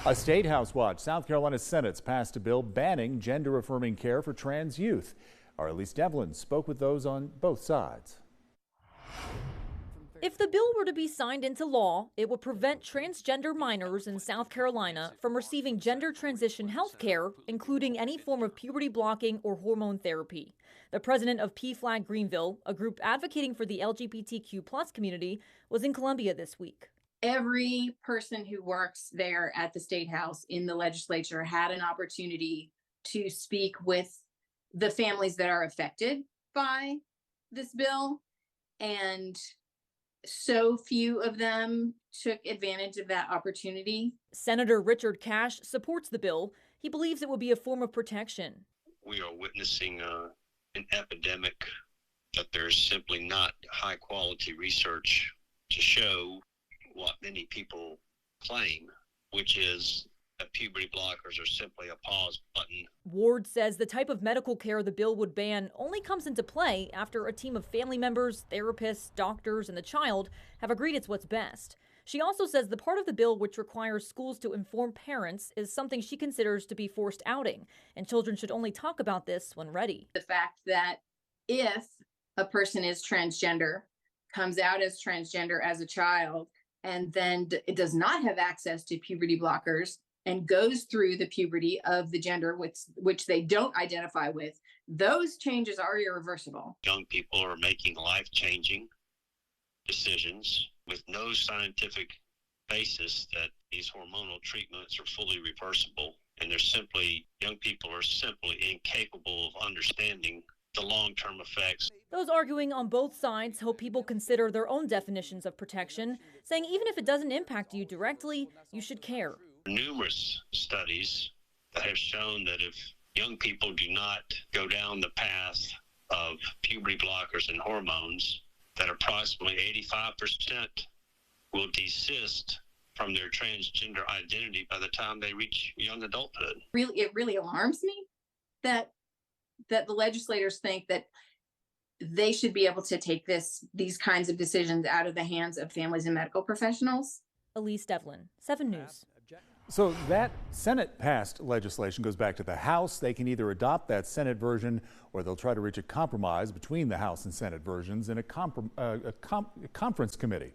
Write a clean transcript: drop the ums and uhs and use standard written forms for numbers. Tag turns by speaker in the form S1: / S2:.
S1: A State House watch. South Carolina Senate's passed a bill banning gender-affirming care for trans youth. Our Elise Devlin spoke with those on both sides.
S2: If the bill were to be signed into law, it would prevent transgender minors in South Carolina from receiving gender transition health care, including any form of puberty blocking or hormone therapy. The president of PFLAG Greenville, a group advocating for the LGBTQ+ community, was in Columbia this week.
S3: Every person who works there at the State House in the legislature had an opportunity to speak with the families that are affected by this bill, and so few of them took advantage of that opportunity.
S2: Senator Richard Cash supports the bill. He believes it will be a form of protection.
S4: We are witnessing an epidemic that there's simply not high quality research to show what many people claim, which is that puberty blockers are simply a pause button.
S2: Ward says the type of medical care the bill would ban only comes into play after a team of family members, therapists, doctors, and the child have agreed it's what's best. She also says the part of the bill which requires schools to inform parents is something she considers to be forced outing, and children should only talk about this when ready.
S3: The fact that if a person is transgender, comes out as transgender as a child, and then it does not have access to puberty blockers and goes through the puberty of the gender which they don't identify with, those changes are irreversible.
S4: Young people are making life-changing decisions with no scientific basis that these hormonal treatments are fully reversible, and young people are simply incapable of understanding the long-term effects.
S2: Those arguing on both sides hope people consider their own definitions of protection, saying even if it doesn't impact you directly, you should care.
S4: Numerous studies that have shown that if young people do not go down the path of puberty blockers and hormones, that approximately 85% will desist from their transgender identity by the time they reach young adulthood.
S3: It really alarms me that the legislators think that they should be able to take these kinds of decisions out of the hands of families and medical professionals.
S2: Elise Devlin, 7 News.
S1: So that Senate-passed legislation goes back to the House. They can either adopt that Senate version or they'll try to reach a compromise between the House and Senate versions in a conference committee.